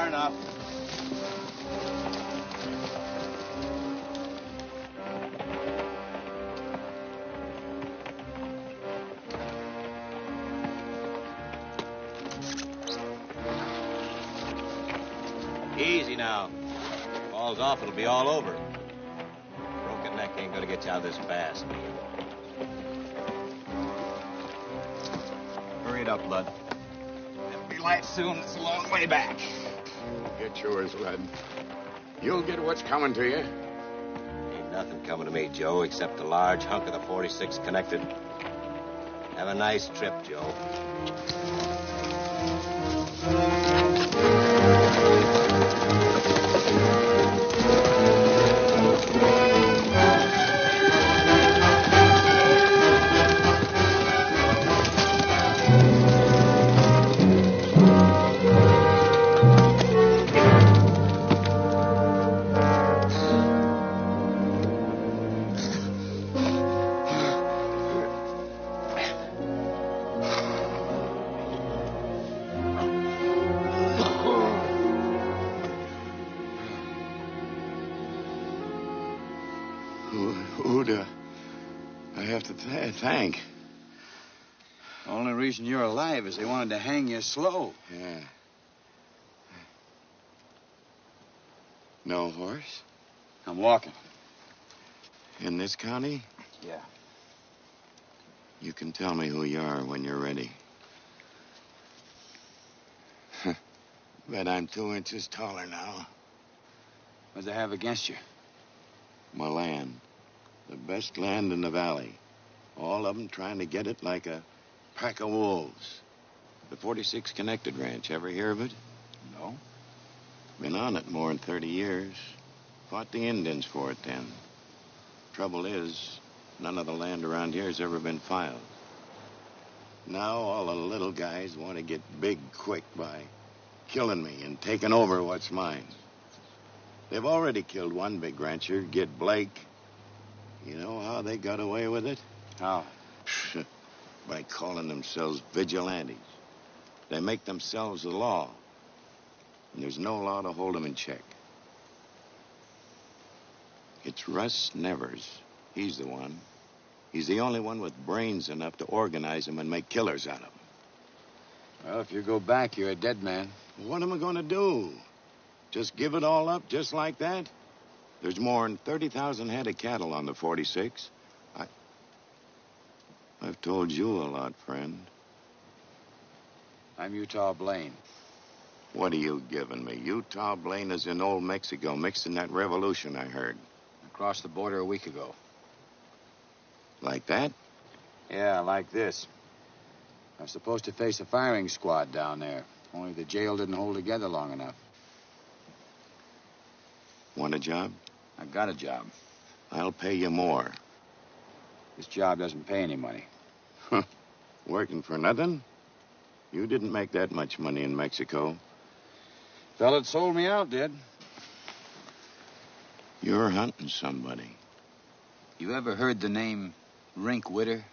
enough. Easy now. Falls off, it'll be all over. Broken neck ain't gonna get you out this fast. Hurry it up, Bud. It'll be light soon. It's a long way back. Get yours, lad. You'll get what's coming to you. Ain't nothing coming to me, Joe, except a large hunk of the 46 connected. Have a nice trip, Joe. Who do I have to thank? The only reason you're alive is they wanted to hang you slow. Yeah. No horse? I'm walking. In this county? Yeah. You can tell me who you are when you're ready. Bet I'm 2 inches taller now. What do they have against you? My land. The best land in the valley. All of them trying to get it like a pack of wolves. The 46 Connected Ranch. Ever hear of it? No. Been on it more than 30 years. Fought the Indians for it then. Trouble is, none of the land around here has ever been filed. Now all the little guys want to get big quick by killing me and taking over what's mine. They've already killed one big rancher, Gid Blake. You know how they got away with it? How? By calling themselves vigilantes. They make themselves the law. And there's no law to hold them in check. It's Russ Nevers. He's the one. He's the only one with brains enough to organize them and make killers out of them. Well, if you go back, you're a dead man. What am I going to do? Just give it all up just like that? There's more than 30,000 head of cattle on the 46. I've told you a lot, friend. I'm Utah Blaine. What are you giving me? Utah Blaine is in old Mexico, mixed in that revolution I heard. I crossed the border a week ago. Like that? Yeah, like this. I was supposed to face a firing squad down there. Only the jail didn't hold together long enough. Want a job? I got a job. I'll pay you more. This job doesn't pay any money. Working for nothing? You didn't make that much money in Mexico. Fella that sold me out did. You're hunting somebody. You ever heard the name Rink Witter?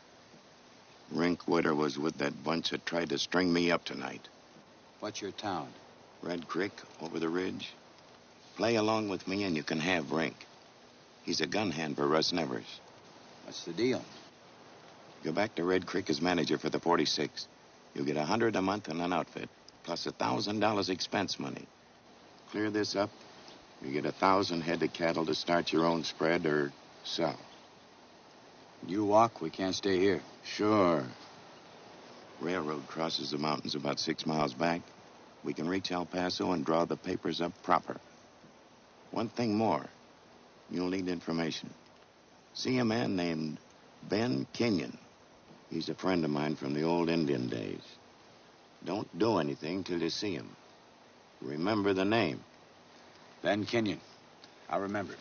Rink Witter was with that bunch that tried to string me up tonight. What's your town? Red Creek, over the ridge. Play along with me and you can have Rink. He's a gun hand for Russ Nevers. What's the deal? Go back to Red Creek as manager for the 46. You'll get $100 a month and an outfit, plus $1,000 expense money. Clear this up, you get 1,000 head of cattle to start your own spread or sell. You walk, we can't stay here. Sure. Railroad crosses the mountains about 6 miles back. We can reach El Paso and draw the papers up proper. One thing more. You'll need information. See a man named Ben Kenyon. He's a friend of mine from the old Indian days. Don't do anything till you see him. Remember the name. Ben Kenyon. I'll remember it.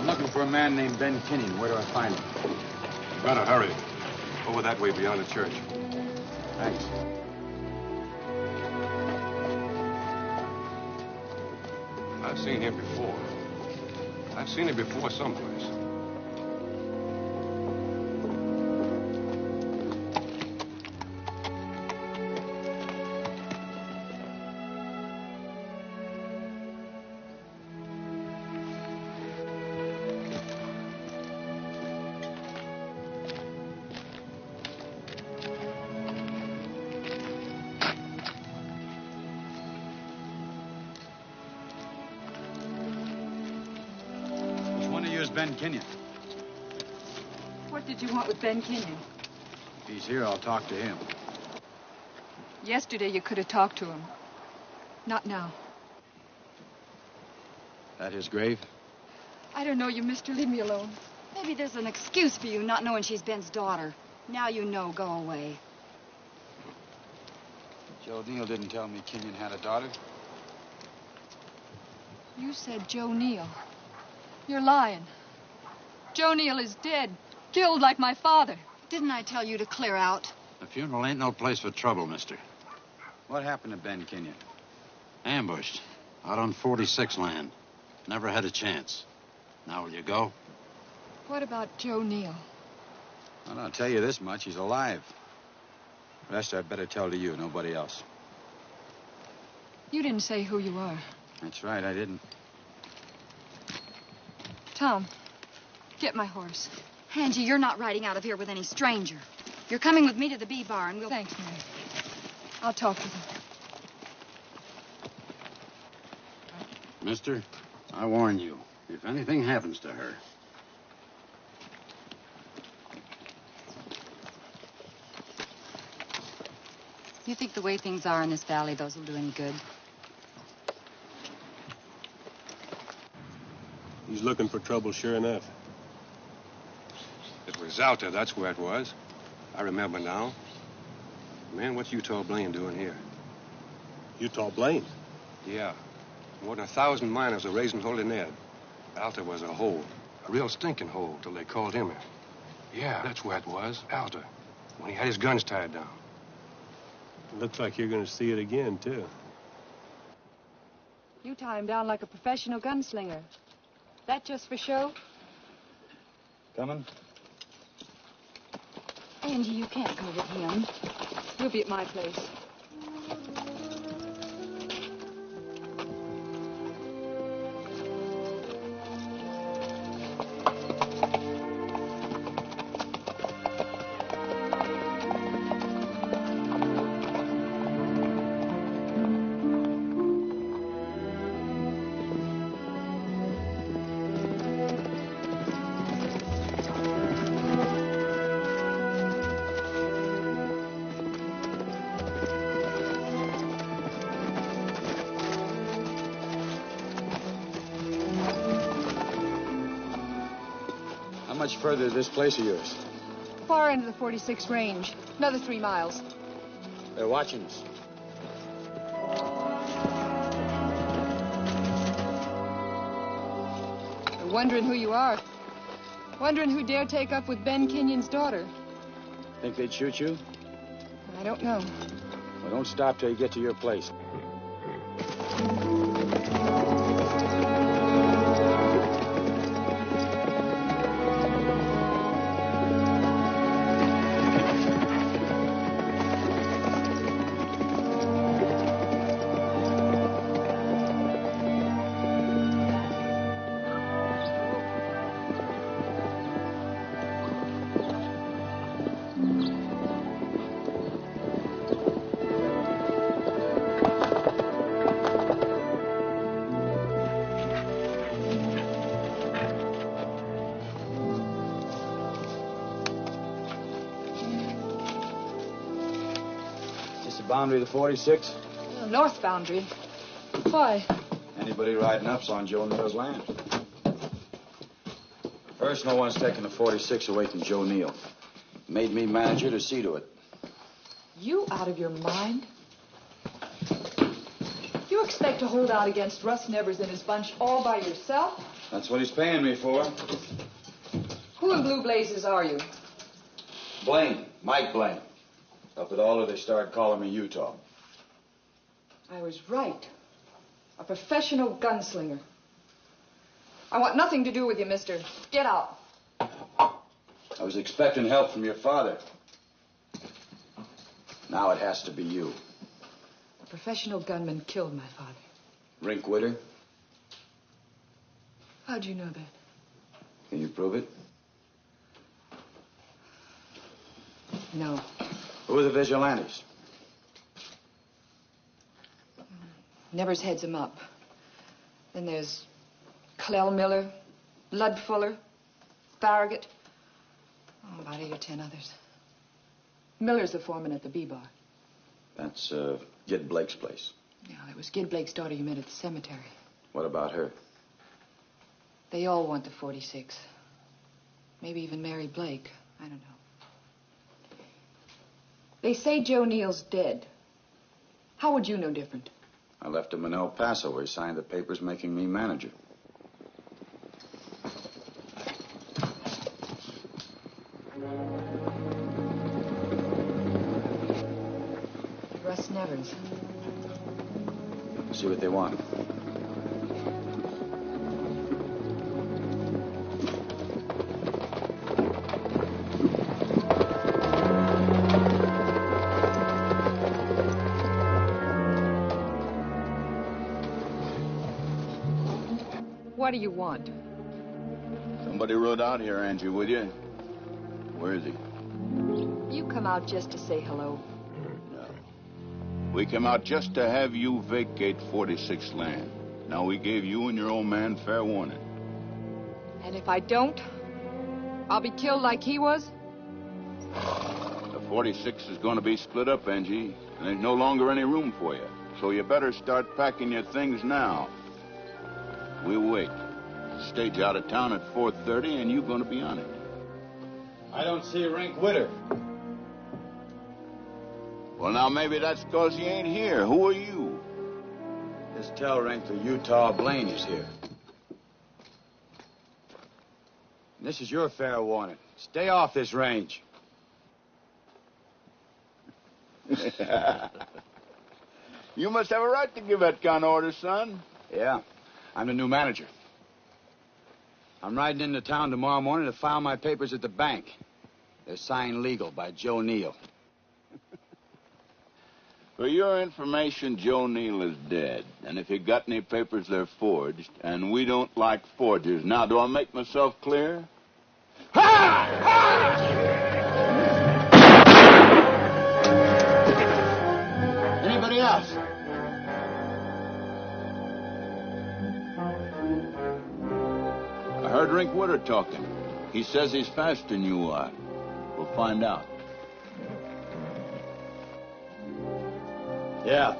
I'm looking for a man named Ben Kenyon. Where do I find him? Better hurry. Over that way beyond the church. Thanks. I've seen him before. I've seen him before someplace. Ben Kenyon. What did you want with Ben Kenyon? If he's here, I'll talk to him. Yesterday you could have talked to him. Not now. That his grave? I don't know you, mister. Leave me alone. Maybe there's an excuse for you not knowing she's Ben's daughter. Now you know. Go away. Joe Neal didn't tell me Kenyon had a daughter. You said Joe Neal. You're lying. Joe Neal is dead. Killed like my father. Didn't I tell you to clear out? The funeral ain't no place for trouble, mister. What happened to Ben Kenyon? Ambushed. Out on 46 land. Never had a chance. Now will you go? What about Joe Neal? Well, I'll tell you this much. He's alive. The rest I'd better tell to you, nobody else. You didn't say who you are. That's right, I didn't. Tom, get my horse. Angie, you're not riding out of here with any stranger. You're coming with me to the bee bar and we'll... Thanks, Mary. I'll talk to them. Mister, I warn you, if anything happens to her... You think the way things are in this valley, those will do any good? He's looking for trouble, sure enough. It was Alta, that's where it was. I remember now. Man, what's Utah Blaine doing here? Utah Blaine? Yeah. More than 1,000 miners are raising holy Ned. Alta was a hole. A real stinking hole till they called him in. Yeah, that's where it was. Alta. When he had his guns tied down. Looks like you're going to see it again, too. You tie him down like a professional gunslinger. That just for show? Coming? Angie, you can't go with him. You'll be at my place. How much further is this place of yours? Far into the 46 range. Another 3 miles. They're watching us. They're wondering who you are. Wondering who dare take up with Ben Kenyon's daughter. Think they'd shoot you? I don't know. Well, don't stop till you get to your place. Boundary of the 46? North boundary. Why? Anybody riding up's on Joe Neal's land. First, no one's taking the 46 away from Joe Neal. Made me manager to see to it. You out of your mind? You expect to hold out against Russ Nevers and his bunch all by yourself? That's what he's paying me for. Who in blue blazes are you? Blaine. Mike Blaine. Up at Alder, they started calling me Utah. I was right. A professional gunslinger. I want nothing to do with you, mister. Get out. I was expecting help from your father. Now it has to be you. A professional gunman killed my father. Rink Witter? How'd you know that? Can you prove it? No. Who are the vigilantes? Nevers heads him up. Then there's Clell Miller, Lud Fuller, Farragut. Oh, about 8 or 10 others. Miller's the foreman at the B-Bar. That's, Gid Blake's place. Yeah, that was Gid Blake's daughter you met at the cemetery. What about her? They all want the 46. Maybe even Mary Blake. I don't know. They say Joe Neal's dead. How would you know different? I left him in El Paso where he signed the papers making me manager. Russ Nevers. See what they want. What do you want? Somebody rode out here, Angie, with you. Where is he? You come out just to say hello. No. We came out just to have you vacate 46 land. Now we gave you and your old man fair warning. And if I don't, I'll be killed like he was? The 46 is going to be split up, Angie, and there's no longer any room for you. So you better start packing your things now. We'll wait. Stage out of town at 4:30, and you're going to be on it. I don't see Rink Witter. Well, now, maybe that's because he ain't here. Who are you? Just tell Rink the Utah Blaine is here. And this is your fair warning. Stay off this range. You must have a right to give that kind of order, son. Yeah, I'm the new manager. I'm riding into town tomorrow morning to file my papers at the bank. They're signed legal by Joe Neal. For your information, Joe Neal is dead. And if you got any papers, they're forged. And we don't like forgers. Now, do I make myself clear? Ha! Ha! Anybody else? I heard Rink Witter talking. He says he's faster than you are. We'll find out. Yeah,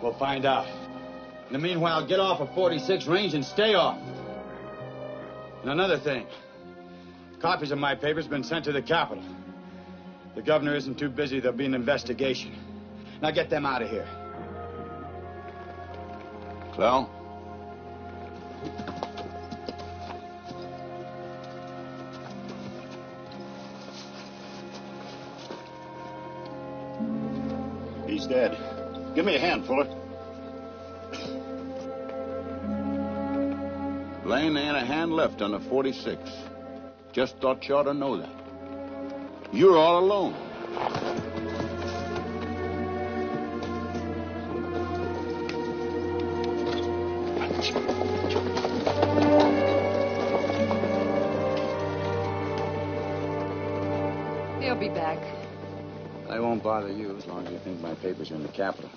we'll find out. In the meanwhile, get off of 46 range and stay off. And another thing. Copies of my papers have been sent to the Capitol. The governor isn't too busy. There'll be an investigation. Now get them out of here. Clell? He's dead. Give me a hand, Fuller. Blaine ain't a hand left on the 46. Just thought you ought to know that. You're all alone. He'll be back. I won't bother you as long as you think my papers are in the Capitol.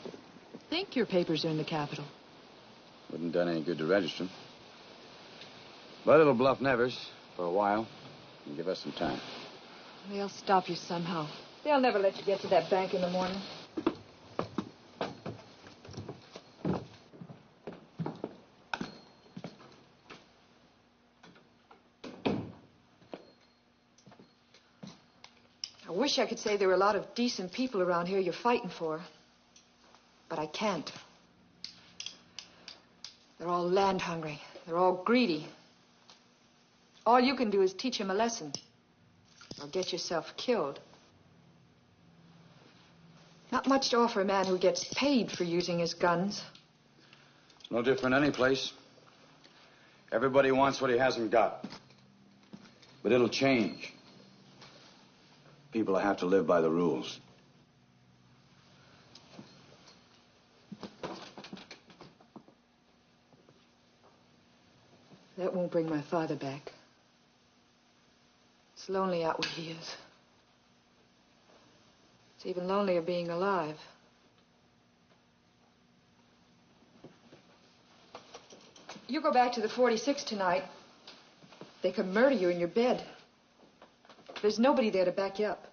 Think your papers are in the Capitol. Wouldn't done any good to register them. But it'll bluff Nevers for a while and give us some time. They'll stop you somehow. They'll never let you get to that bank in the morning. I wish I could say there were a lot of decent people around here you're fighting for. But I can't. They're all land hungry. They're all greedy. All you can do is teach him a lesson. Or get yourself killed. Not much to offer a man who gets paid for using his guns. It's no different any place. Everybody wants what he hasn't got. But it'll change. People have to live by the rules. That won't bring my father back. It's lonely out where he is. It's even lonelier being alive. You go back to the 46 tonight, they could murder you in your bed. There's nobody there to back you up.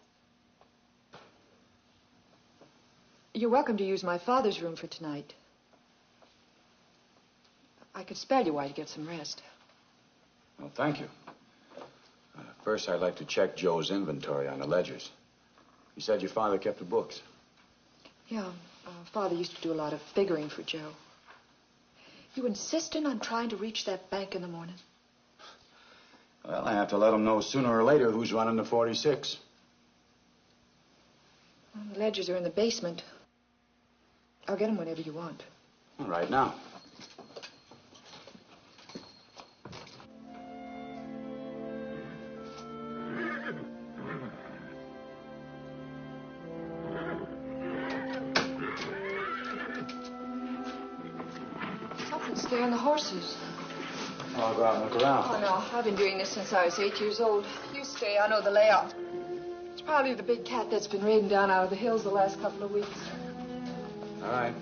You're welcome to use my father's room for tonight. I could spare you while you get some rest. Well, thank you. First, I'd like to check Joe's inventory on the ledgers. You said your father kept the books. Yeah, Father used to do a lot of figuring for Joe. You insisting on trying to reach that bank in the morning? Well, I have to let him know sooner or later who's running the 46. Well, the ledgers are in the basement. I'll get them whenever you want. Right now. Stay on the horses. I'll go out and look around. Oh, no. I've been doing this since I was 8 years old. You stay. I know the layout. It's probably the big cat that's been raiding down out of the hills the last couple of weeks. All right.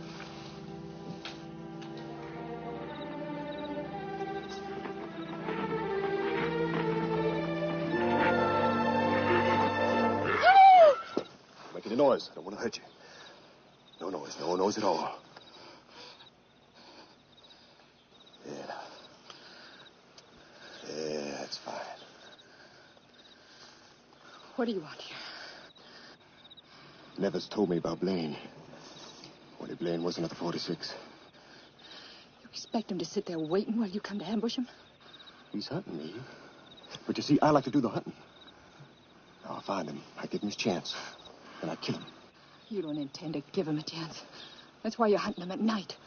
Make any noise. I don't want to hurt you. No noise. No noise at all. Yeah, that's fine. What do you want here? Nevers told me about Blaine. Only Blaine wasn't at the 46. You expect him to sit there waiting while you come to ambush him? He's hunting me. But you see, I like to do the hunting. Now, I'll find him. I give him his chance. And I kill him. You don't intend to give him a chance. That's why you're hunting him at night.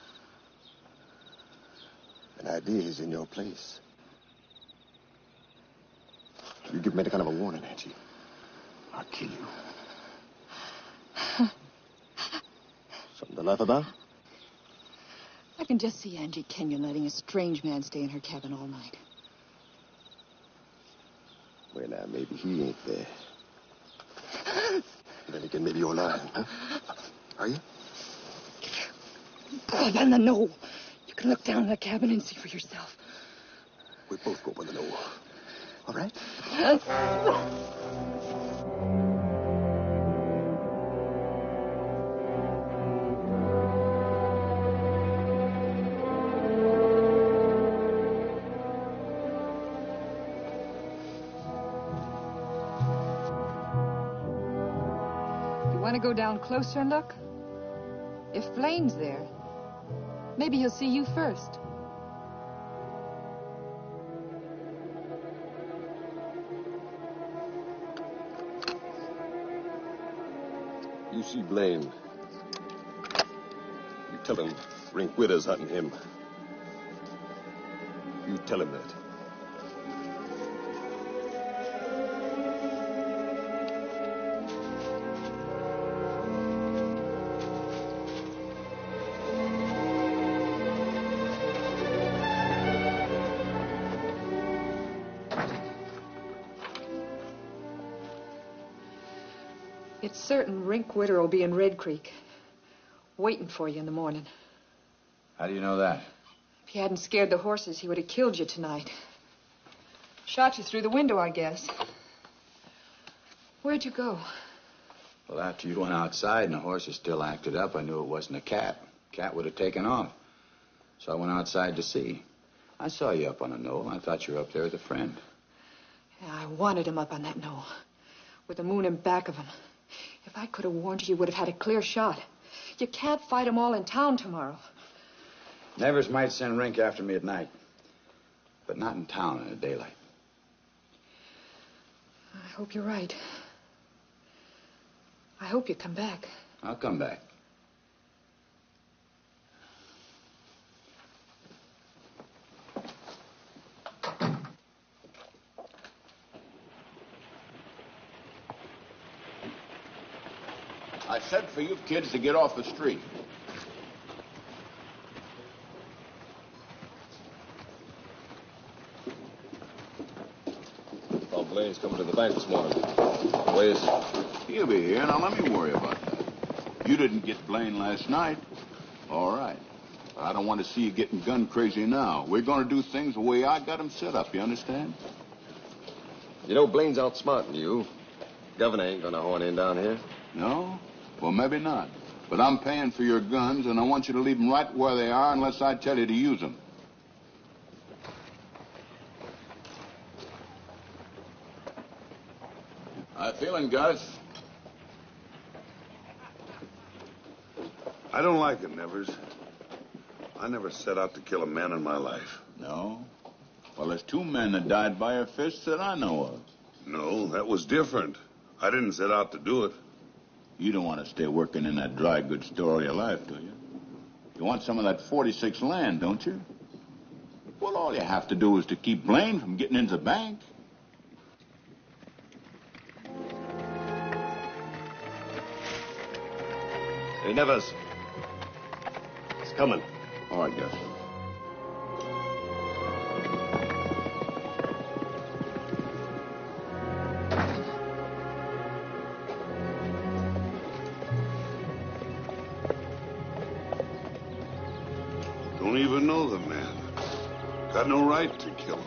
An idea is in your place. You give me any kind of a warning, Angie, I'll kill you. Something to laugh about? I can just see Angie Kenyon letting a strange man stay in her cabin all night. Well, now, maybe he ain't there. Then again, maybe you're lying, huh? Are you? Go up on the knoll. You can look down in the cabin and see for yourself. We both go up on the knoll. All right? You want to go down closer and look? If Blaine's there, maybe he'll see you first. You see Blaine. You tell him Rink Witter's hunting him. You tell him that. It's certain Rink Witter will be in Red Creek, waiting for you in the morning. How do you know that? If you hadn't scared the horses, he would have killed you tonight. Shot you through the window, I guess. Where'd you go? Well, after you went outside and the horses still acted up, I knew it wasn't a cat. Cat would have taken off. So I went outside to see. I saw you up on a knoll. I thought you were up there with a friend. Yeah, I wanted him up on that knoll, with the moon in back of him. If I could have warned you, you would have had a clear shot. You can't fight them all in town tomorrow. Nevers might send Rink after me at night. But not in town in the daylight. I hope you're right. I hope you come back. I'll come back. I said for you kids to get off the street. Well, Blaine's coming to the bank this morning. Where is he? He'll be here. Now, let me worry about that. You didn't get Blaine last night. All right. I don't want to see you getting gun crazy now. We're going to do things the way I got them set up, you understand? You know, Blaine's outsmarting you. Governor ain't gonna horn in down here. No? Well, maybe not. But I'm paying for your guns, and I want you to leave them right where they are unless I tell you to use them. How you feeling, Gus? I don't like it, Nevers. I never set out to kill a man in my life. No? Well, there's 2 men that died by your fists that I know of. No, that was different. I didn't set out to do it. You don't want to stay working in that dry goods store all your life, do you? You want some of that 46 land, don't you? Well, all you have to do is to keep Blaine from getting into the bank. Hey, Nevers. He's coming. All right, Gus. Don't even know the man. Got no right to kill him.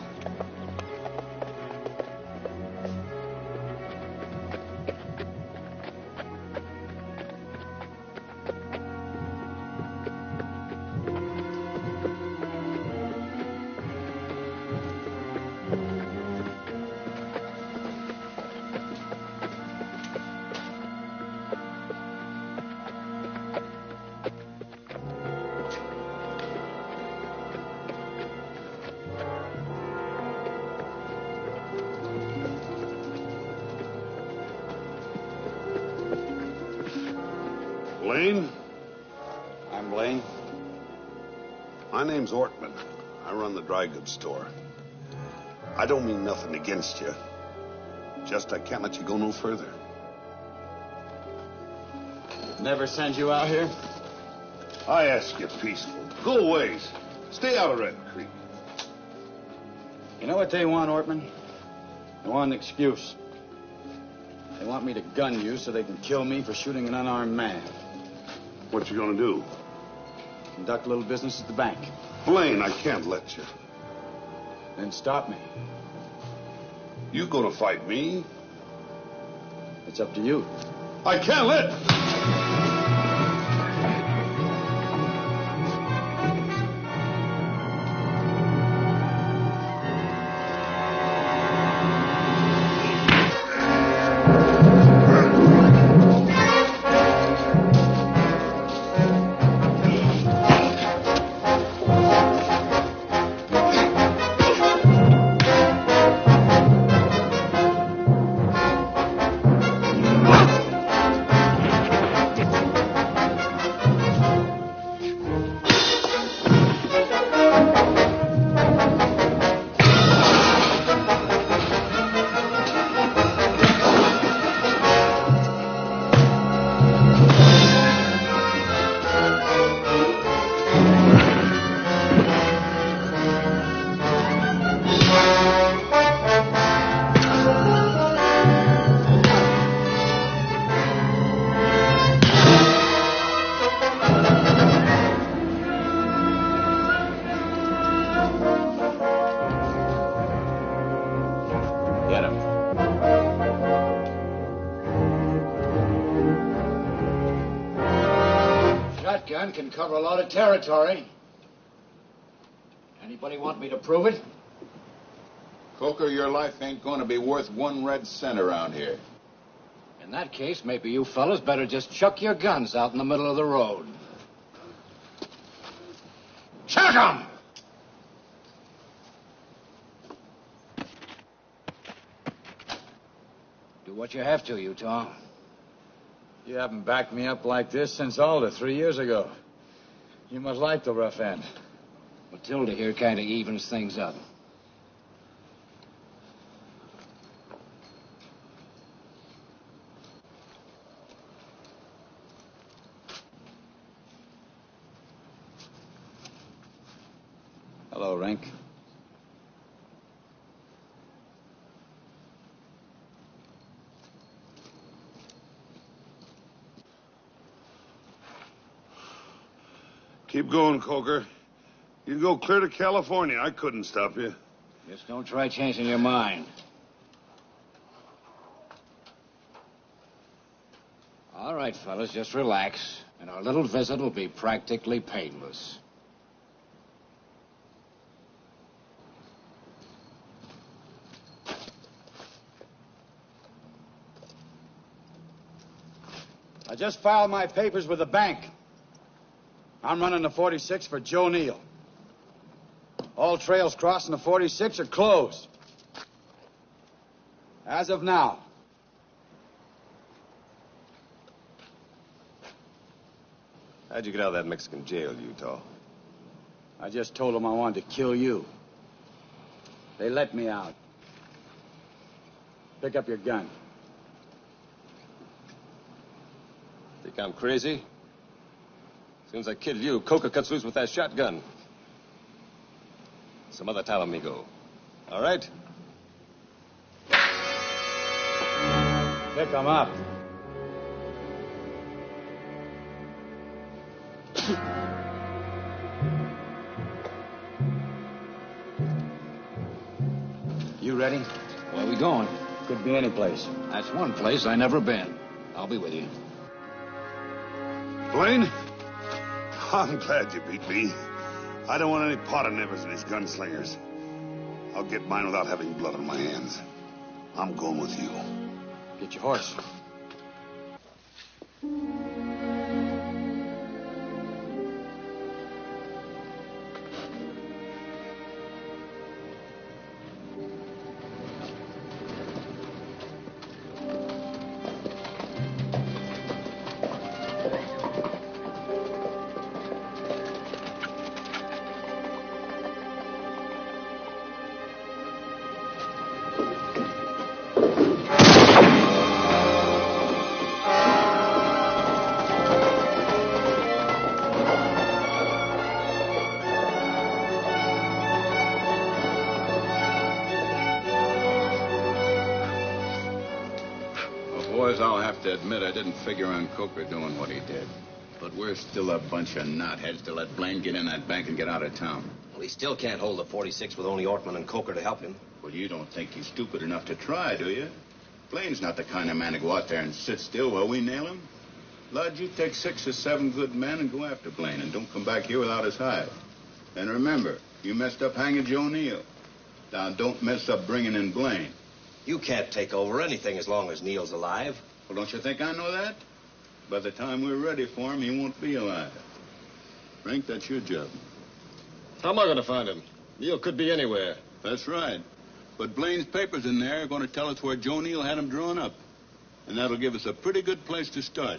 Blaine? I'm Blaine. My name's Ortman. I run the dry goods store. I don't mean nothing against you. Just I can't let you go no further. Never send you out here? I ask you peaceful. Go ways. Stay out of Red Creek. You know what they want, Ortman? They want an excuse. They want me to gun you so they can kill me for shooting an unarmed man. What you gonna do? Conduct a little business at the bank. Blaine, I can't let you. Then stop me. You gonna fight me? It's up to you. I can't let... Get him. Shotgun can cover a lot of territory. Anybody want me to prove it? Coker, your life ain't going to be worth 1 red cent around here. In that case, maybe you fellas better just chuck your guns out in the middle of the road. Chuck 'em! Do what you have to, Utah. You haven't backed me up like this since Alder 3 years ago. You must like the rough end. Matilda here kind of evens things up. Hello, Rink. Keep going, Coker. You go clear to California. I couldn't stop you. Just don't try changing your mind. All right, fellas, just relax, and our little visit will be practically painless. I just filed my papers with the bank. I'm running the 46 for Joe Neal. All trails crossing the 46 are closed. As of now. How'd you get out of that Mexican jail, Utah? I just told them I wanted to kill you. They let me out. Pick up your gun. Think I'm crazy? As soon as I killed you, Coker cuts loose with that shotgun. Some other time, amigo. All right? Pick them up. You ready? Where are we going? Could be any place. That's one place I never been. I'll be with you. Blaine? I'm glad you beat me. I don't want any part of Nevers and his gunslingers. I'll get mine without having blood on my hands. I'm going with you. Get your horse. Boys, I'll have to admit I didn't figure on Coker doing what he did. But we're still a bunch of knotheads to let Blaine get in that bank and get out of town. Well, he still can't hold the 46 with only Ortman and Coker to help him. Well, you don't think he's stupid enough to try, do you? Blaine's not the kind of man to go out there and sit still while we nail him. Lud, you take 6 or 7 good men and go after Blaine, and don't come back here without his hide. And remember, you messed up hanging Joe Neal. Now, don't mess up bringing in Blaine. You can't take over anything as long as Neal's alive. Well, don't you think I know that? By the time we're ready for him, he won't be alive. Frank, that's your job. How am I going to find him? Neal could be anywhere. That's right. But Blaine's papers in there are going to tell us where Joe Neal had him drawn up. And that'll give us a pretty good place to start.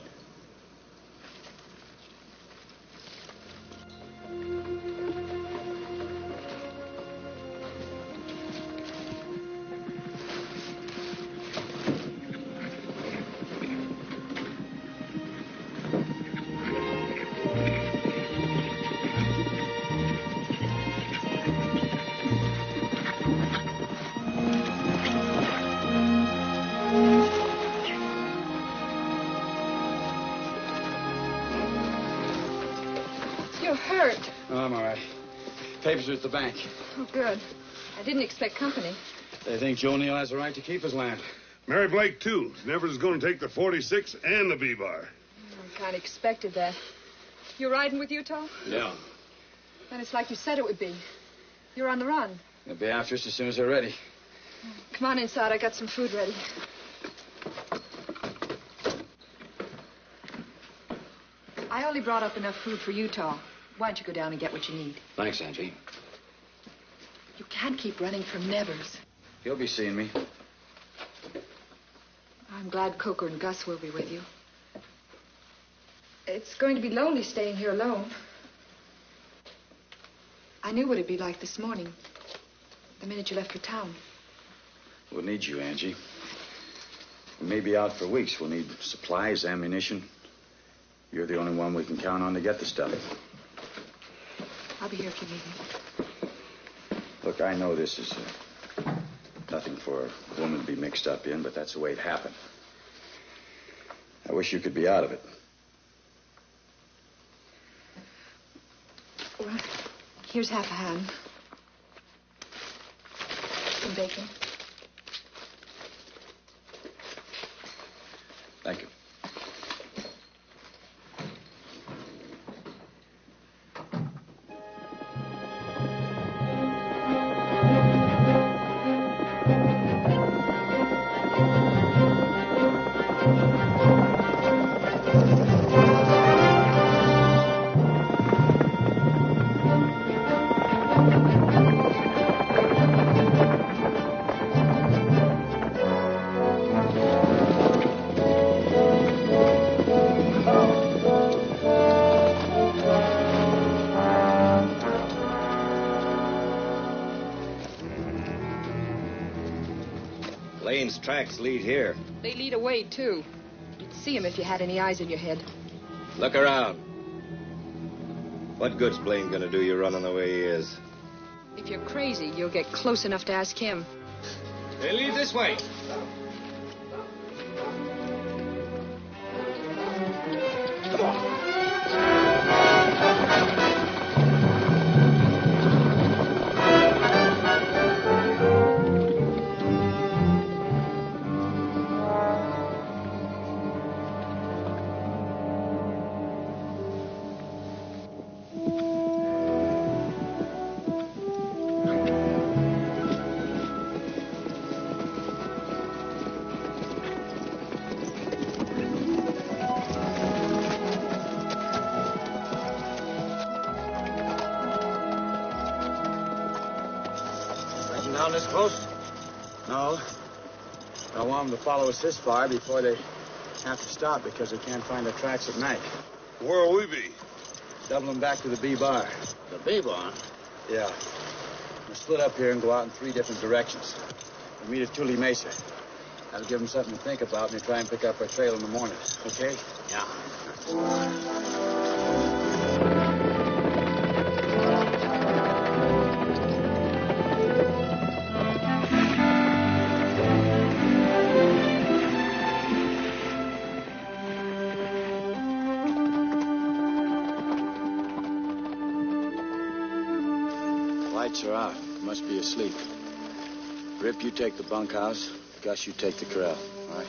You're hurt. Oh, I'm all right. Papers are at the bank. Oh, good. I didn't expect company. They think Joe Neal has the right to keep his land. Mary Blake, too. Nevers is going to take the 46 and the B-bar. I kind of expected that. You're riding with Utah? Yeah. Then it's like you said it would be. You're on the run. They'll be after us as soon as they're ready. Come on inside. I got some food ready. I only brought up enough food for Utah. Why don't you go down and get what you need? Thanks, Angie. You can't keep running from Nevers. He'll be seeing me. I'm glad Coker and Gus will be with you. It's going to be lonely staying here alone. I knew what it'd be like this morning, the minute you left for town. We'll need you, Angie. We may be out for weeks. We'll need supplies, ammunition. You're the only one we can count on to get the stuff. I'll be here if you need me. Look, I know this is nothing for a woman to be mixed up in, but that's the way it happened. I wish you could be out of it. Well, here's half a ham. Some bacon. Thank you. Blaine's tracks lead here. They lead away, too. You'd see them if you had any eyes in your head. Look around. What good's Blaine gonna do you running the way he is? If you're crazy, you'll get close enough to ask him. They lead this way. Come on. Down this close? No. I want them to follow us this far before they have to stop because they can't find their tracks at night. Where'll we be? Double them back to the B bar. The B-bar? Yeah. We'll split up here and go out in 3 different directions. We'll meet at Tule Mesa. That'll give them something to think about when they try and pick up our trail in the morning. Okay? Yeah. Lights are out. Must be asleep. Rip, you take the bunkhouse. Gus, you take the corral. All right?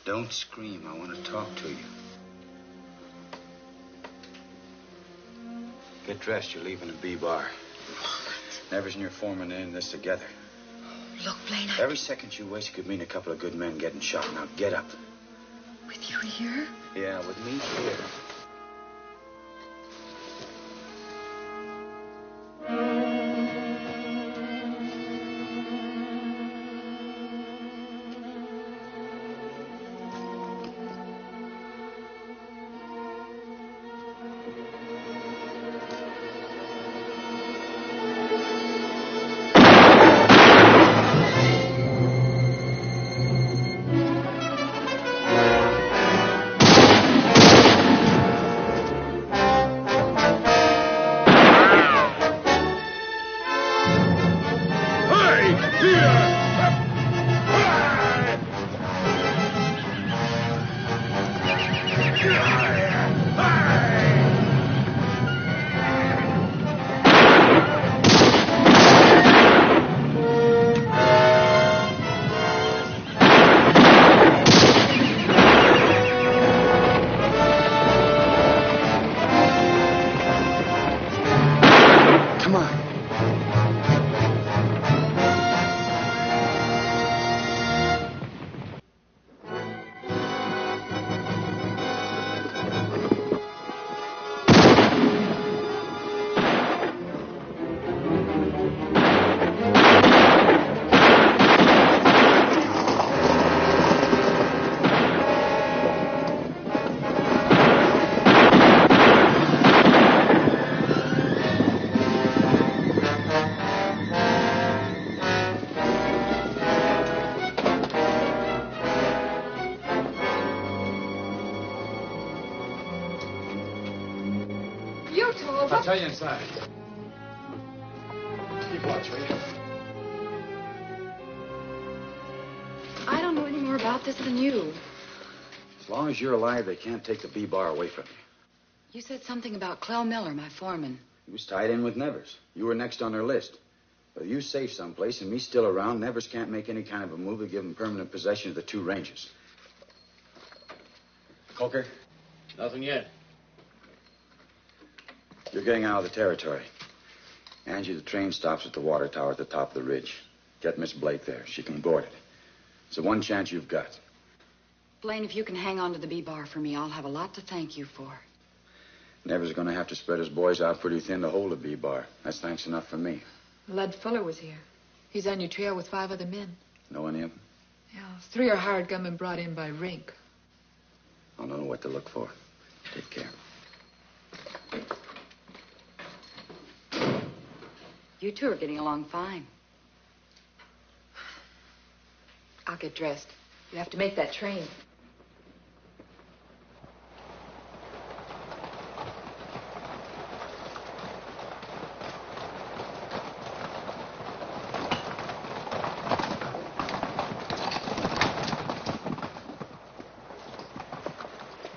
Don't scream. I want to talk to you. Get dressed. You're leaving the B-bar. Nevers and your foreman are in this together. Look, Blaine, Every second you waste could mean a couple of good men getting shot. Now get up. with you here? Yeah, with me here. Utah, I'll tell you inside. Keep watch, will you? I don't know any more about this than you. As long as you're alive, they can't take the B-bar away from you. You said something about Clell Miller, my foreman. He was tied in with Nevers. You were next on their list. With you safe someplace and me still around, Nevers can't make any kind of a move to give him permanent possession of the two ranges. Coker? Nothing yet. You're getting out of the territory. Angie, the train stops at the water tower at the top of the ridge. Get Miss Blake there. She can board it. It's the one chance you've got. Blaine, if you can hang on to the B-bar for me, I'll have a lot to thank you for. Nevers going to have to spread his boys out pretty thin to hold the B-bar. That's thanks enough for me. Lud Fuller was here. He's on your trail with 5 other men. Know any of them? Yeah, 3 are hired gunmen brought in by Rink. I'll know what to look for. Take care. You two are getting along fine. I'll get dressed. You have to make that train.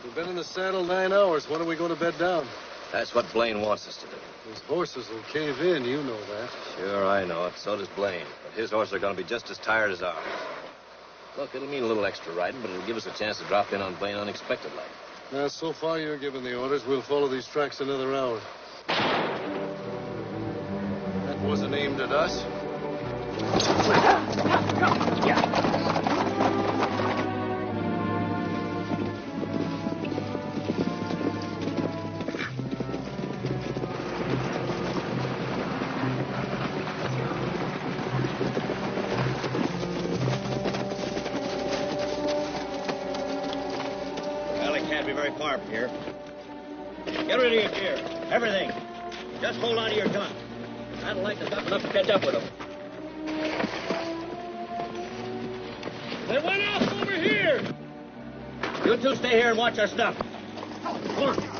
We've been in the saddle 9 hours. When are we going to bed down? That's what Blaine wants us to do. Those horses will cave in, you know that. Sure, I know it. So does Blaine. But his horses are going to be just as tired as ours. Look, it'll mean a little extra riding, but it'll give us a chance to drop in on Blaine unexpectedly. Now, so far you're giving the orders. We'll follow these tracks another hour. That wasn't aimed at us. Far from here. Get rid of your gear. Everything. Just hold on to your gun. I don't like the duck enough to catch up with them. They went off over here. You two stay here and watch our stuff. Come on.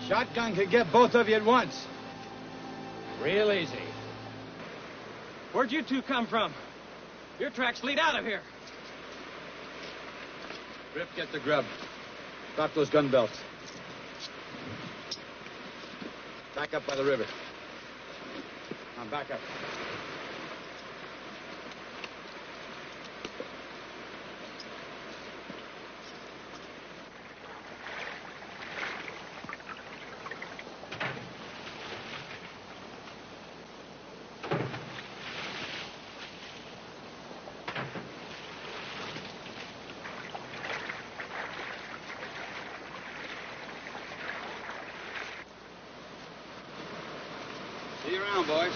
Shotgun could get both of you at once. Real easy. Where'd you two come from? Your tracks lead out of here. Rip, get the grub. Drop those gun belts. Back up by the river. Now, back up. See you around, boys.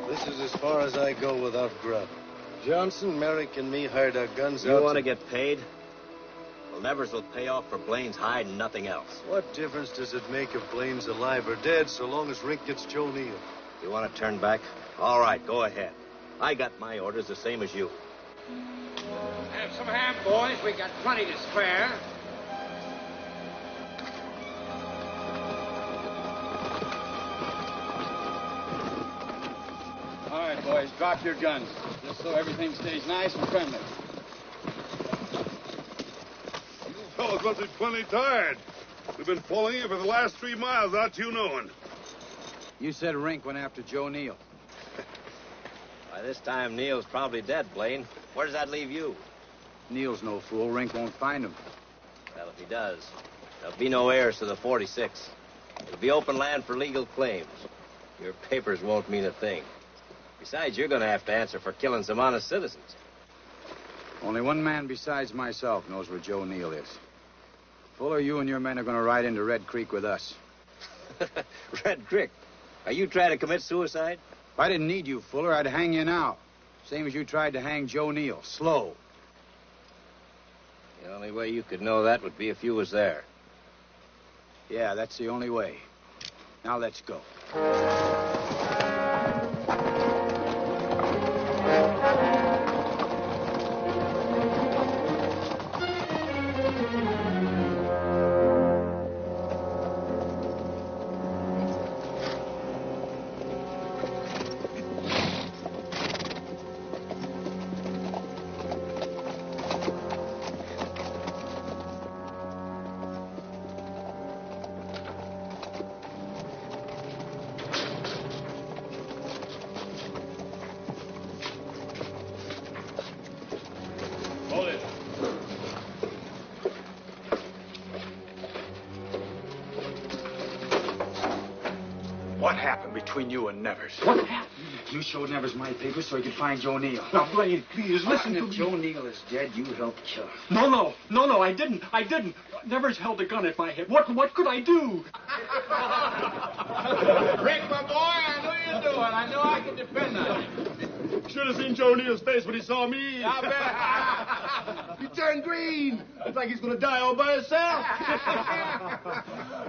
This is as far as I go without grub. Johnson, Merrick, and me hired our guns out. You want to get paid? Well, Nevers will pay off for Blaine's hide and nothing else. What difference does it make if Blaine's alive or dead, so long as Rink gets Joe Neal? You want to turn back? All right, go ahead. I got my orders the same as you. Have some ham, boys. We got plenty to spare. All right, boys, drop your guns, just so everything stays nice and friendly. You fellas must be plenty tired. We've been following you for the last 3 miles without you knowing. You said Rink went after Joe Neal. By this time, Neal's probably dead, Blaine. Where does that leave you? Neal's no fool. Rink won't find him. Well, if he does, there'll be no heirs to the 46. It'll be open land for legal claims. Your papers won't mean a thing. Besides, you're going to have to answer for killing some honest citizens. Only one man besides myself knows where Joe Neal is. Fuller, you and your men are going to ride into Red Creek with us. Red Creek? Are you trying to commit suicide? If I didn't need you, Fuller, I'd hang you now. Same as you tried to hang Joe Neal. Slow. The only way you could know that would be if you was there. Yeah, that's the only way. Now let's go. What happened between you and Nevers? What happened? You showed Nevers my papers so he could find Joe Neal. Now, Blaine, please, listen to If me. Joe Neal is dead, you helped kill him. No, I didn't. Nevers held a gun at my head. What could I do? Rick, my boy, I knew you'd do it. I knew I could depend on you. Should have seen Joe Neal's face when he saw me. I bet. He turned green. Looks like he's going to die all by himself.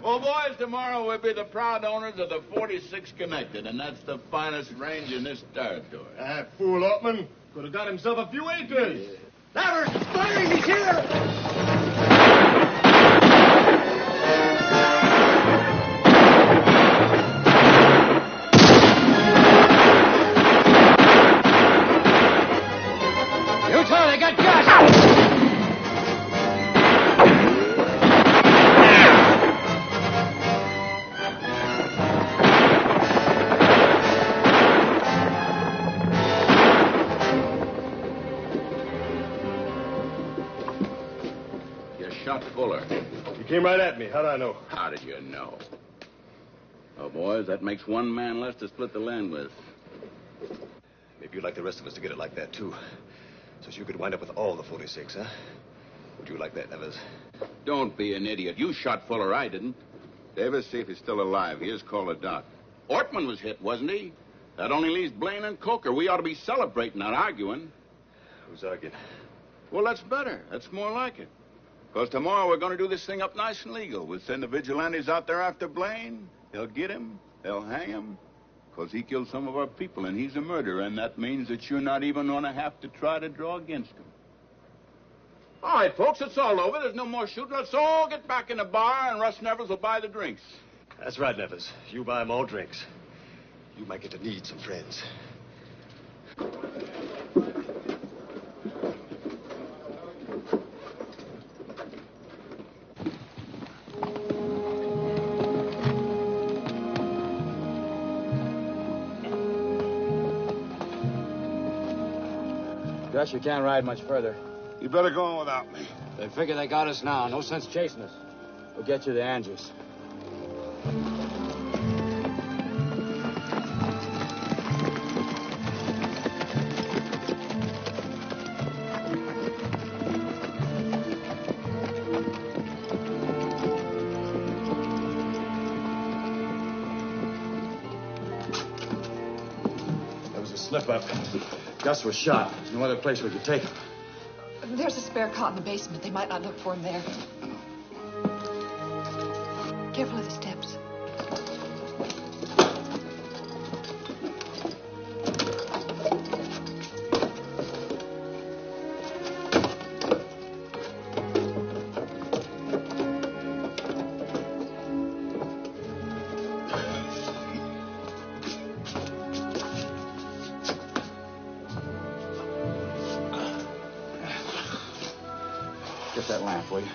Well, boys, tomorrow we'll be the proud owners of the 46 Connected, and that's the finest range in this territory. That fool Upman could have got himself a few acres. Nevers, firing! He's here! Utah, they got gas! shot Fuller. You came right at me. How'd I know? How did you know? Oh, boys, that makes one man less to split the land with. Maybe you'd like the rest of us to get it like that, too. So you could wind up with all the 46, huh? Would you like that, Nevers? Don't be an idiot. You shot Fuller, I didn't. Davis, see if he's still alive. He is called a doc. Ortman was hit, wasn't he? That only leaves Blaine and Coker. We ought to be celebrating, not arguing. Who's arguing? Well, that's better. That's more like it. Because tomorrow we're going to do this thing up nice and legal. We'll send the vigilantes out there after Blaine. They'll get him. They'll hang him. Because he killed some of our people, and he's a murderer. And that means that you're not even going to have to try to draw against him. All right, folks, it's all over. There's no more shooting. Let's all get back in the bar, and Russ Nevers will buy the drinks. That's right, Nevers. You buy 'em all drinks. You might get to need some friends. Gus, you can't ride much further. You better go on without me. They figure they got us now. No sense chasing us. We'll get you to Andrews. There was a slip-up. Gus was shot. There's no other place we could take him. There's a spare cot in the basement. They might not look for him there. Careful of the steps. Get that lamp, will you?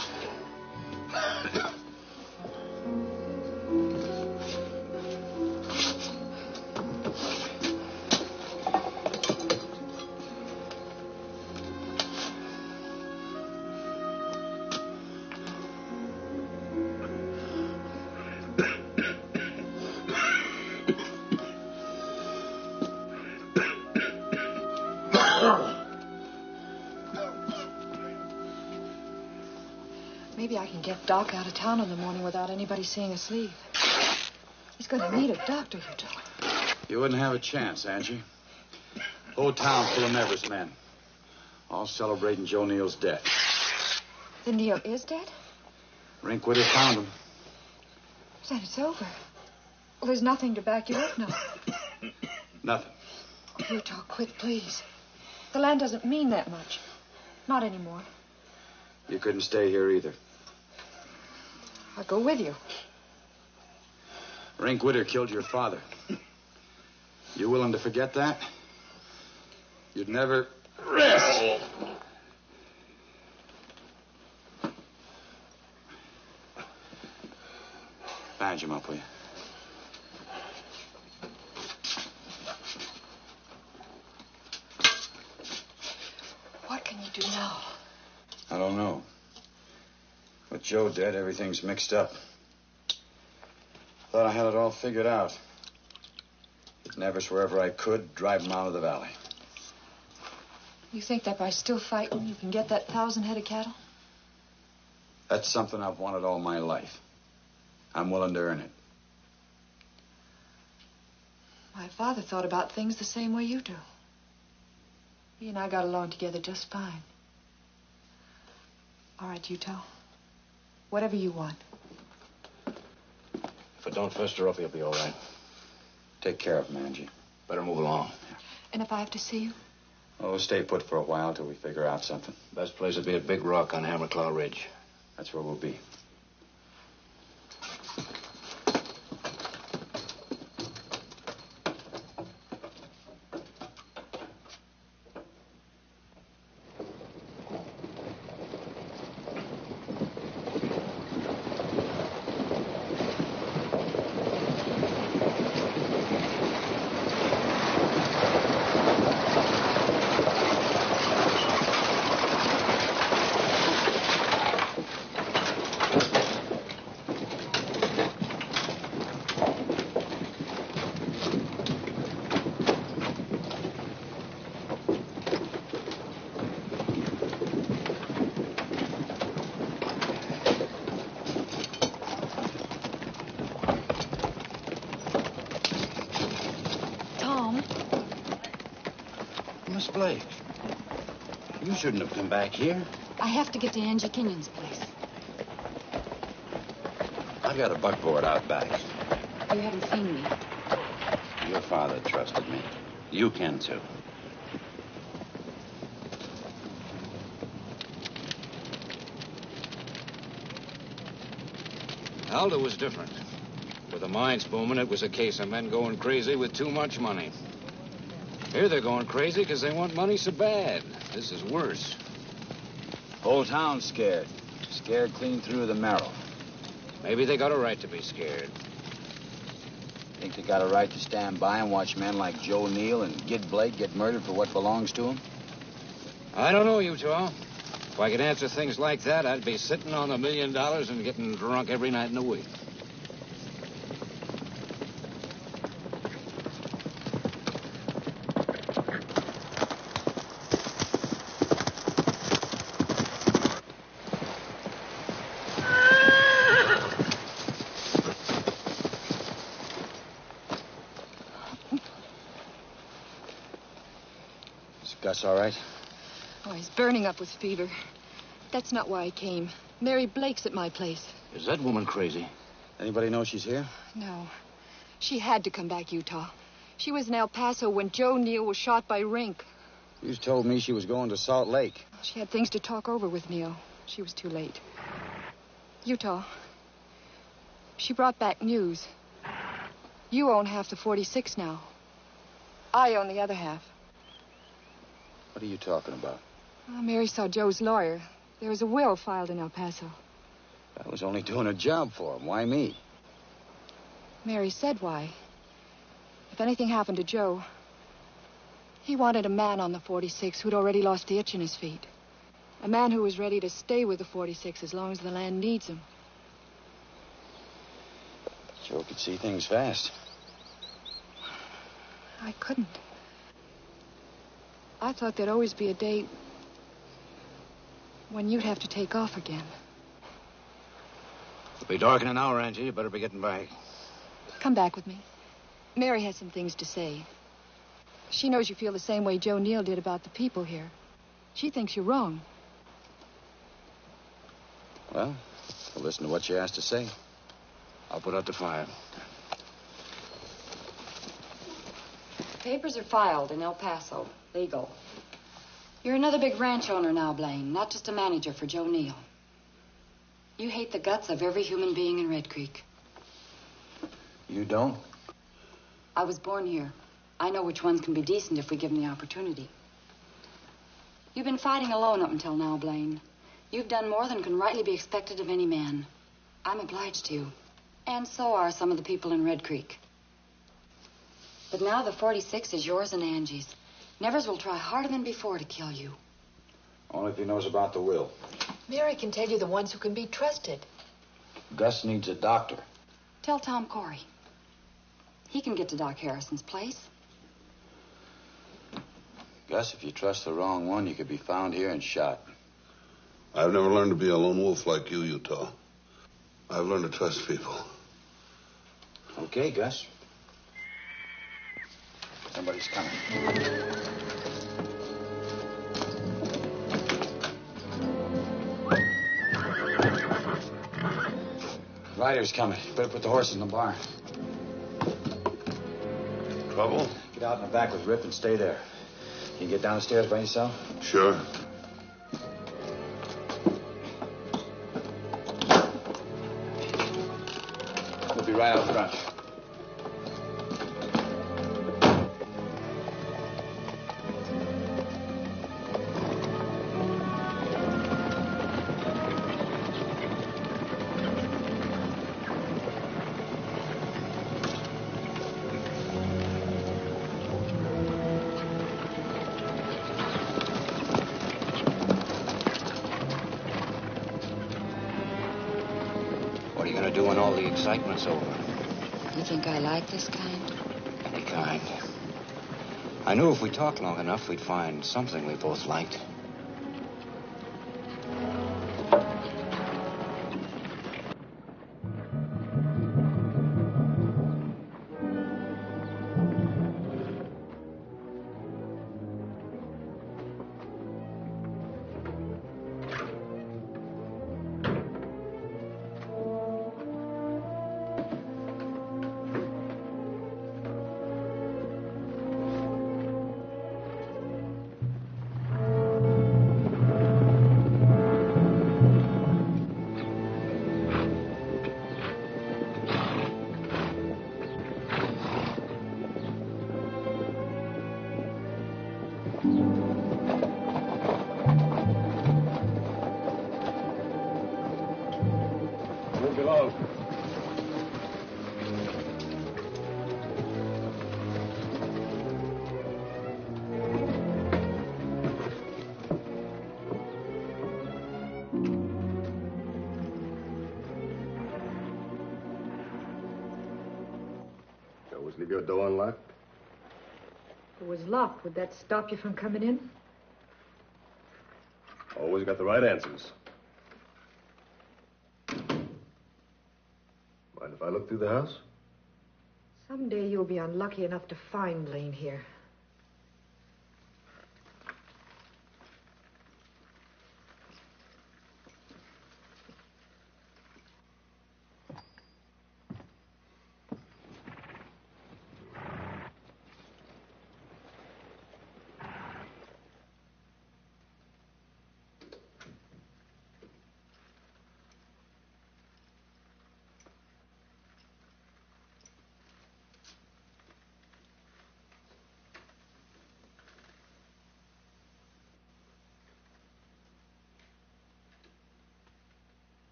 Maybe I can get Doc out of town in the morning without anybody seeing us leave. He's going to need a doctor, Utah. You wouldn't have a chance, Angie. Whole town full of Nevers men. All celebrating Joe Neal's death. Then Neal is dead? Rinkwood found him. Then it's over. Well, there's nothing to back you up now. Nothing. Oh, Utah, quit, please. The land doesn't mean that much. Not anymore. You couldn't stay here either. I'll go with you. Rinkwood killed your father. You willing to forget that? You'd never rest. Bandage him up, will you? What can you do now? I don't know. With Joe dead, everything's mixed up. Thought I had it all figured out. Get Nevers wherever I could, drive him out of the valley. You think that by still fighting, you can get that 1,000 head of cattle? That's something I've wanted all my life. I'm willing to earn it. My father thought about things the same way you do. He and I got along together just fine. All right, Utah. Whatever you want. If it don't fester up, you'll be all right. Take care of him, Angie. Better move along. And if I have to see you? Oh, stay put for a while till we figure out something. Best place would be a big rock on Hammerclaw Ridge. That's where we'll be. Blake. You shouldn't have come back here. I have to get to Angie Kenyon's place. I've got a buckboard out back. You haven't seen me. Your father trusted me. You can, too. Alda was different. With the mines booming, it was a case of men going crazy with too much money. Here they're going crazy because they want money so bad. This is worse. Whole town's scared. Scared clean through the marrow. Maybe they got a right to be scared. Think they got a right to stand by and watch men like Joe Neal and Gid Blake get murdered for what belongs to them? I don't know, Utah. If I could answer things like that, I'd be sitting on $1 million and getting drunk every night in the week. Is Gus all right? Oh, he's burning up with fever. That's not why I came. Mary Blake's at my place. Is that woman crazy? Anybody know she's here? No. She had to come back, Utah. She was in El Paso when Joe Neal was shot by Rink. You told me she was going to Salt Lake. She had things to talk over with Neal. She was too late. Utah. She brought back news. You own half the 46 now. I own the other half. What are you talking about? Oh, Mary saw Joe's lawyer. There was a will filed in El Paso. I was only doing a job for him. Why me? Mary said why. If anything happened to Joe, he wanted a man on the 46 who'd already lost the itch in his feet. A man who was ready to stay with the 46 as long as the land needs him. Joe could see things fast. I couldn't. I thought there'd always be a day when you'd have to take off again. It'll be dark in an hour, Angie. You better be getting back. Come back with me. Mary has some things to say. She knows you feel the same way Joe Neal did about the people here. She thinks you're wrong. Well, we'll listen to what she has to say. I'll put out the fire. Papers are filed in El Paso. Legal. You're another big ranch owner now, Blaine, not just a manager for Joe Neal. You hate the guts of every human being in Red Creek. You don't? I was born here. I know which ones can be decent if we give them the opportunity. You've been fighting alone up until now, Blaine. You've done more than can rightly be expected of any man. I'm obliged to you. And so are some of the people in Red Creek. But now the 46 is yours and Angie's. Nevers will try harder than before to kill you. Only if he knows about the will. Mary can tell you the ones who can be trusted. Gus needs a doctor. Tell Tom Corey. He can get to Doc Harrison's place. Gus, if you trust the wrong one, you could be found here and shot. I've never learned to be a lone wolf like you, Utah. I've learned to trust people. Okay, Gus. Somebody's coming. Rider's coming. Better put the horses in the barn. Trouble? Get out in the back with Rip and stay there. Can you get downstairs by yourself? Sure. We'll be right out front. What are you going to do when all the excitement's over? You think I like this kind? Any kind. I knew if we talked long enough, we'd find something we both liked. be long. Always leave your door unlocked? If it was locked, would that stop you from coming in? Always got the right answers. Mind if I look through the house? Someday you'll be unlucky enough to find Blaine here.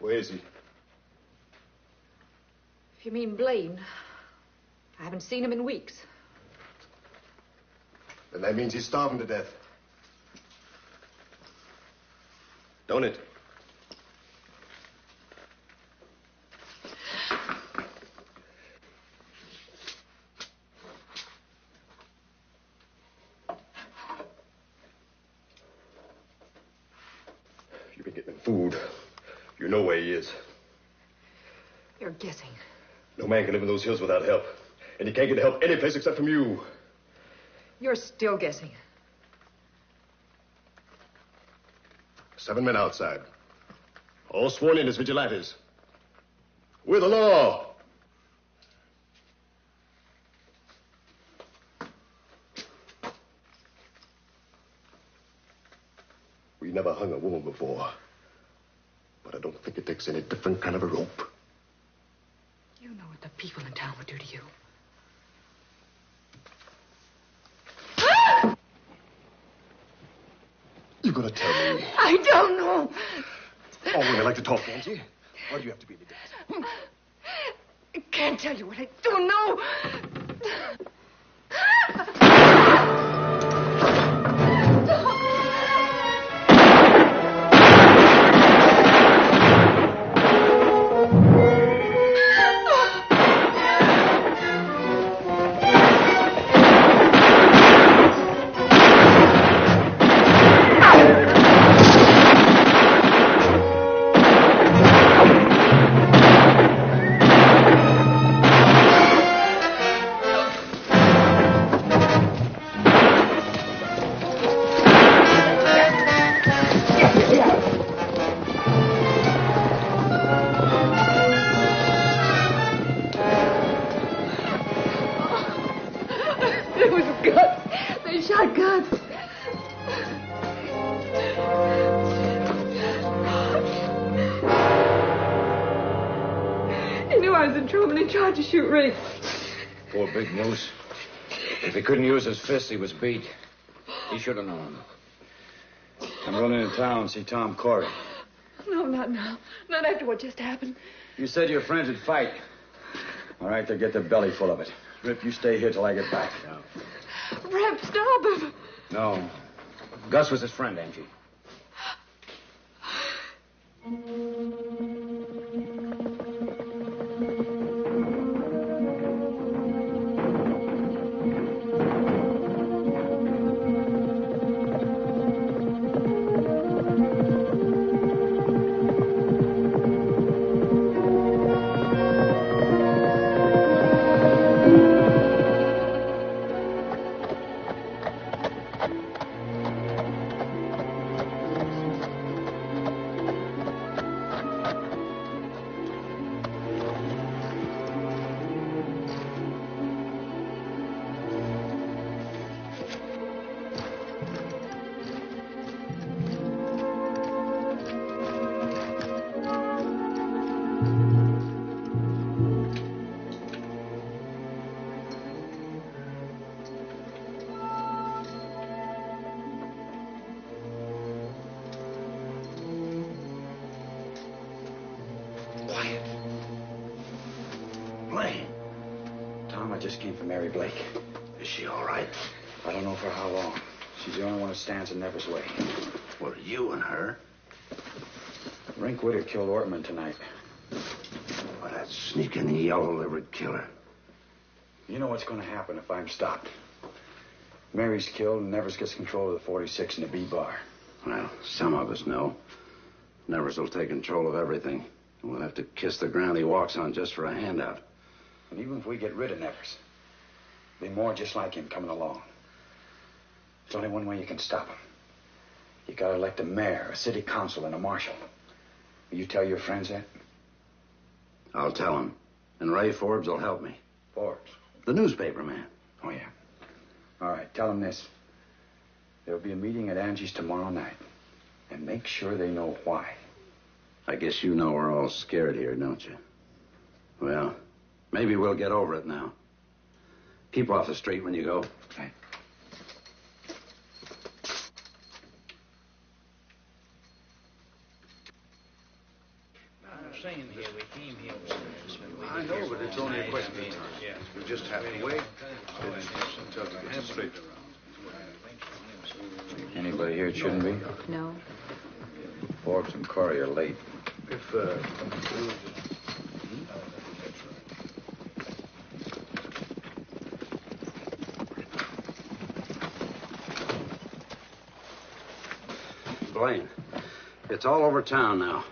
Where is he? If you mean Blaine, I haven't seen him in weeks. Then that means he's starving to death. Don't it? You've been getting him food. You know where he is. You're guessing. No man can live in those hills without help. And he can't get help any place except from you. You're still guessing. 7 men outside. All sworn in as vigilantes. We're the law. We never hung a woman before. But I don't think it takes any different kind of a rope. You know what the people in town would do to you. You gonna tell me? I don't know. Oh, women like to talk, don't you? Why do you have to be any dance? I can't tell you what I do know. There was guns. They shot guns. He knew I was in trouble and he tried to shoot Ray. Poor Big Moose. If he couldn't use his fists, he was beat. He should have known. I'm running in town, see Tom Corey. No, not now. Not after what just happened. You said your friends would fight. All right, they'll get their belly full of it. Rip, you stay here till I get back. Rip, stop him. No. Gus was his friend, Angie. just came from Mary Blake. Is she all right? I don't know for how long. She's the only one who stands in Nevers' way. What are you and her? Rink Witter killed Ortman tonight. Well, that sneaking yellow-livered killer. You know what's going to happen if I'm stopped. Mary's killed and Nevers gets control of the 46 and the B-bar. Well, some of us know. Nevers will take control of everything. And we'll have to kiss the ground he walks on just for a handout. And even if we get rid of Nevers, there'll be more just like him coming along. There's only one way you can stop him. You gotta elect a mayor, a city council, and a marshal. Will you tell your friends that? I'll tell him. And Ray Forbes will help me. Forbes? The newspaper man. Oh, yeah. All right, tell them this. There'll be a meeting at Angie's tomorrow night. And make sure they know why. I guess you know we're all scared here, don't you? Well, maybe we'll get over it now. Keep off the street when you go. Okay. Same here. We came here. I know, but it's only a question of time. We just have to wait until we get straight around. Anybody here it shouldn't be? No. Forbes and Corey are late. If, Blaine, it's all over town now.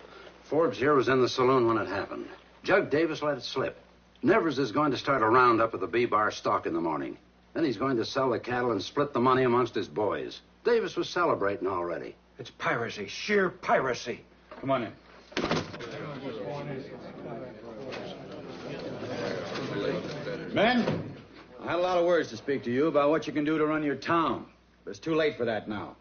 Forbes here was in the saloon when it happened. Jug Davis let it slip. Nevers is going to start a roundup of the B-bar stock in the morning. Then he's going to sell the cattle and split the money amongst his boys. Davis was celebrating already. It's piracy, sheer piracy. Come on in. Men, I had a lot of words to speak to you about what you can do to run your town. But it's too late for that now.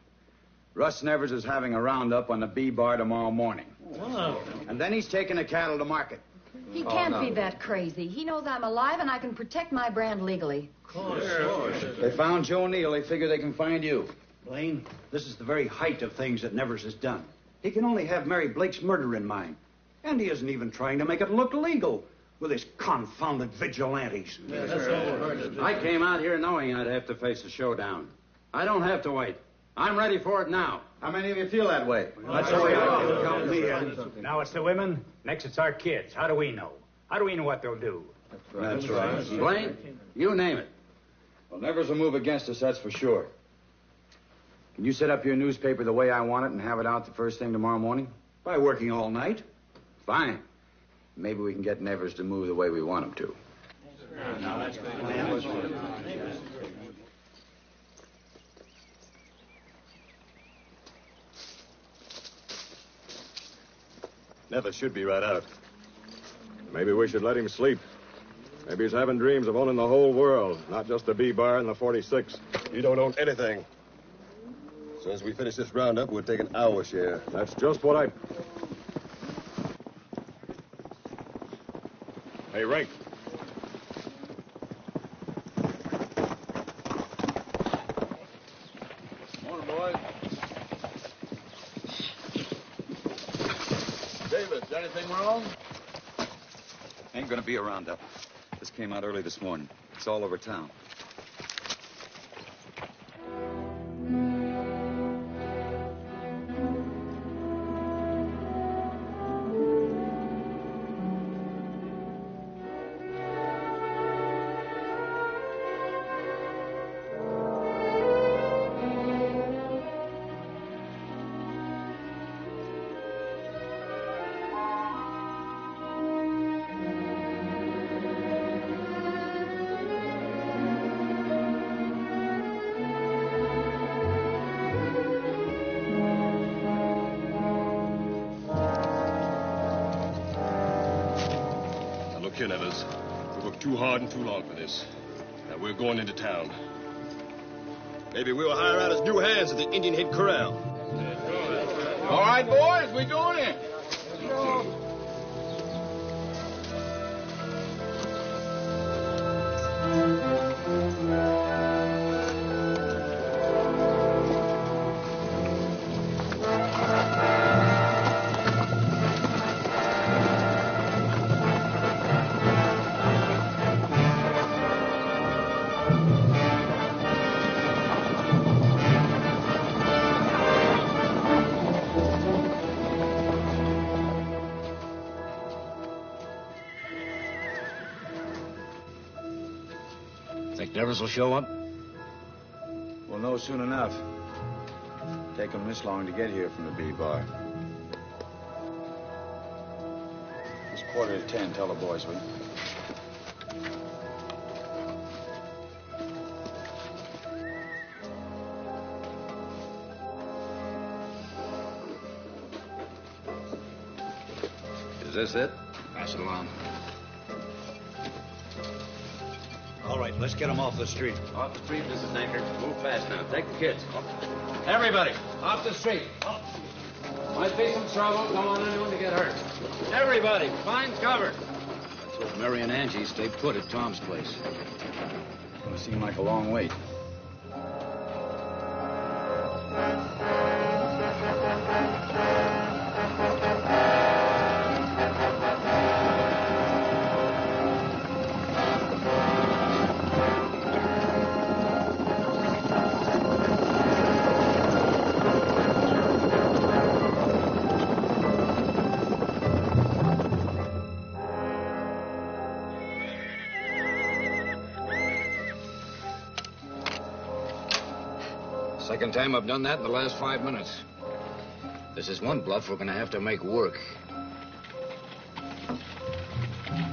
Russ Nevers is having a roundup on the B-bar tomorrow morning. Wow. And then he's taking the cattle to market. He can't be that crazy. He knows I'm alive and I can protect my brand legally. Of course. They found Joe Neal. They figure they can find you. Blaine, this is the very height of things that Nevers has done. He can only have Mary Blake's murder in mind. And he isn't even trying to make it look legal with his confounded vigilantes. Yeah, that's all. I came out here knowing I'd have to face a showdown. I don't have to wait. I'm ready for it now. How many of you feel that way? That's the way I feel. Count me in. Now it's the women. Next it's our kids. How do we know? How do we know what they'll do? That's right. Blaine, you name it. Well, Nevers will move against us, that's for sure. Can you set up your newspaper the way I want it and have it out the first thing tomorrow morning? By working all night. Fine. Maybe we can get Nevers to move the way we want him to. Now that's good. Nevers should be right out. Maybe we should let him sleep. Maybe he's having dreams of owning the whole world, not just the B-bar and the 46. You don't own anything. As soon as we finish this roundup, we're taking our share. That's just what I... Hey, Rink. Morning, boys. Davis, anything wrong? Ain't gonna be a roundup. This came out early this morning. It's all over town. Here, Nevers. We worked too hard and too long for this. Now we're going into town. Maybe we'll hire out as new hands at the Indian Head Corral. All right, boys, we doing it. Nevers will show up? We'll know soon enough. Take them this long to get here from the B-bar. It's 9:45. Tell the boys, will you? Is this it? Pass it along. All right, let's get them off the street. Off the street, Mrs. Anchor. Move fast now. Take the kids. Everybody, off the street. Might be some trouble. Don't want anyone to get hurt. Everybody, find cover. Let's hope Mary and Angie stay put at Tom's place. It's gonna seem like a long wait. Second time I've done that in the last 5 minutes. This is one bluff we're going to have to make work.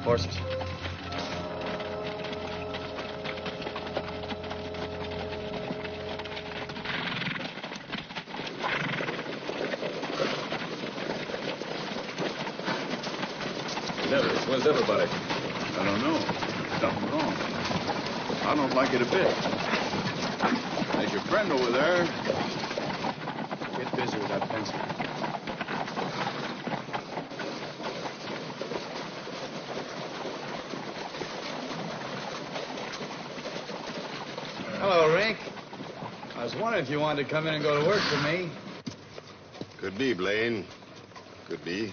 Horses. Nevers, where's everybody? I don't know. Something wrong. I don't like it a bit. There's your friend over there. Get busy with that pencil. Hello, Rink. I was wondering if you wanted to come in and go to work for me. Could be, Blaine. Could be.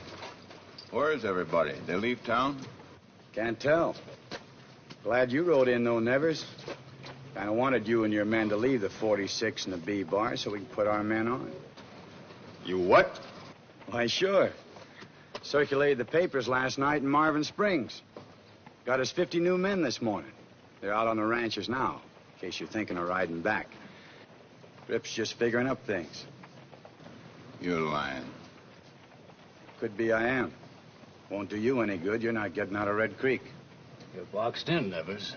Where is everybody? They leave town? Can't tell. Glad you rode in, though, Nevers. Kind of wanted you and your men to leave the 46 and the B-bar so we can put our men on. You what? Why, sure. Circulated the papers last night in Marvin Springs. Got us 50 new men this morning. They're out on the ranches now, in case you're thinking of riding back. Rip's just figuring up things. You're lying. Could be I am. Won't do you any good. You're not getting out of Red Creek. You're boxed in, Nevers.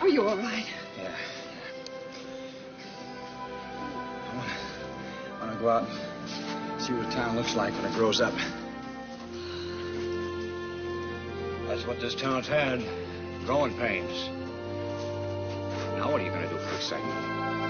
Are you all right? Yeah. I want to go out and see what the town looks like when it grows up. That's what this town's had. Growing pains. Now what are you going to do for excitement?